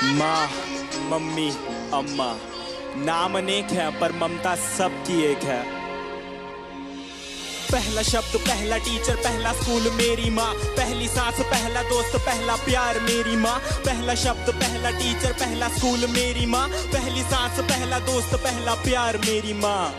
माँ, मम्मी, अम्मा, नाम अनेक है पर ममता सबकी एक है। पहला शब्द, पहला टीचर, पहला स्कूल मेरी माँ, पहली सांस, पहला दोस्त, पहला प्यार मेरी माँ। पहला शब्द, पहला टीचर, पहला स्कूल मेरी माँ, पहली सांस, पहला दोस्त, पहला प्यार मेरी माँ।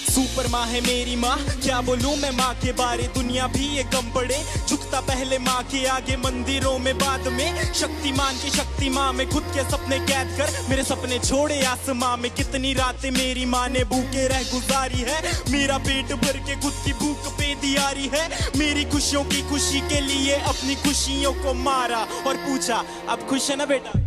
सुपर माँ है मेरी माँ, क्या बोलूं मैं माँ के बारे, दुनिया भी ये कम पड़े। झुकता पहले माँ के आगे, मंदिरों में बाद में। शक्तिमान की शक्ति माँ में खुद के सपने कैद कर मेरे सपने छोड़े आसमां में। कितनी रातें मेरी माँ ने भूखे रह गुजारी है, मेरा पेट भर के खुद की भूख पे दियारी है। मेरी खुशियों की खुशी के लिए अपनी खुशियों को मारा और पूछा अब खुश है ना बेटा।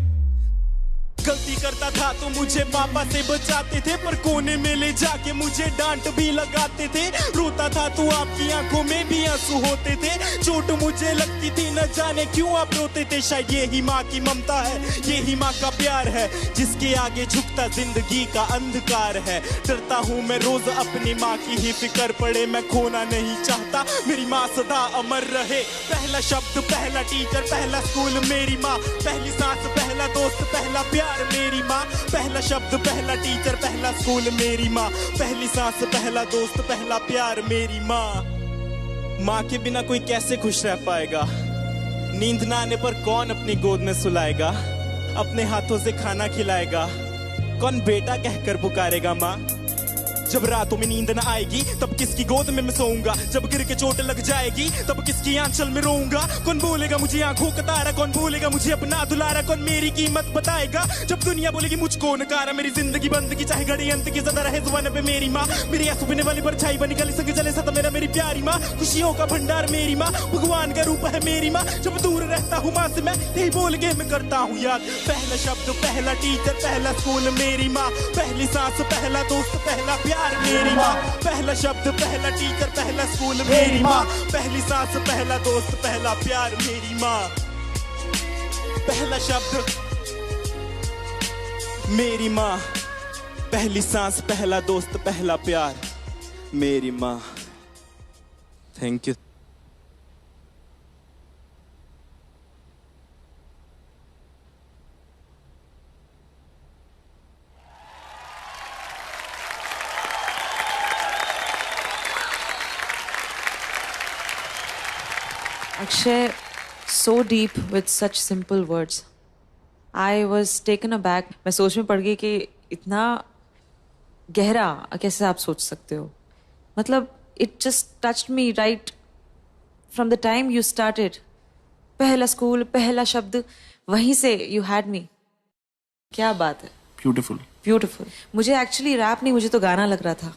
गलती करता था तो मुझे पापा से बचाते थे, पर कोने में ले जाके मुझे डांट भी लगाते थे। रोता था तो आपकी आंखों में भी आंसू होते थे। चोट मुझे लगती थी न जाने क्यों आप रोते थे। शायद यही माँ की ममता है, यही माँ का प्यार है, जिसके आगे झुकता जिंदगी का अंधकार है। डरता हूँ मैं रोज अपनी माँ की ही फिक्र पड़े, मैं खोना नहीं चाहता मेरी माँ सदा अमर रहे। पहला शब्द, पहला टीचर, पहला स्कूल मेरी माँ, पहली सांस, पहला दोस्त, पहला प्यार मेरी माँ। पहला शब्द, पहला टीचर, पहला स्कूल मेरी माँ, पहली सांस, पहला दोस्त, पहला प्यार मेरी माँ। माँ के बिना कोई कैसे खुश रह पाएगा, नींद ना आने पर कौन अपनी गोद में सुलाएगा, अपने हाथों से खाना खिलाएगा, कौन बेटा कहकर पुकारेगा माँ। जब रातों में नींद न आएगी तब किसकी गोद में मैं सोऊंगा, जब गिर के चोट लग जाएगी तब किसकी आंचल में रोऊंगा। कौन बोलेगा मुझे आंखों का तारा, कौन बोलेगा मुझे अपना दुलारा, कौन मेरी कीमत बताएगा जब दुनिया बोलेगी मुझको नकारा। मेरी जिंदगी बंद की चाहे घड़ी अंत की सदा रहे जुबान पे मेरी माँ, मेरी आंसू पीने वाली परछाई बनी गली संग जले सदा मेरा मेरी प्यारी माँ। खुशियों का भंडार मेरी माँ, भगवान का रूप है मेरी माँ। जब दूर रहता हूँ माँ से मैं यही बोल के मैं करता हूँ याद। पहला शब्द, पहला टीचर, पहला स्कूल मेरी माँ, पहली सांस, पहला दोस्त, पहला प्यार मेरी माँ। पहला शब्द, पहला टीचर, पहला स्कूल मेरी माँ, पहली सांस, पहला दोस्त, पहला प्यार मेरी माँ। पहला शब्द मेरी माँ, पहली सांस, पहला दोस्त, पहला प्यार मेरी माँ। Thank you. Akshay, so deep with such simple words. I was taken aback. मैं सोच में पड़ गई कि इतना गहरा कैसे आप सोच सकते हो। मतलब it just touched me right from the time you started. पहला स्कूल, पहला शब्द, वहीं से you had me. क्या बात है। Beautiful. Beautiful. मुझे actually रैप नहीं, मुझे तो गाना लग रहा था।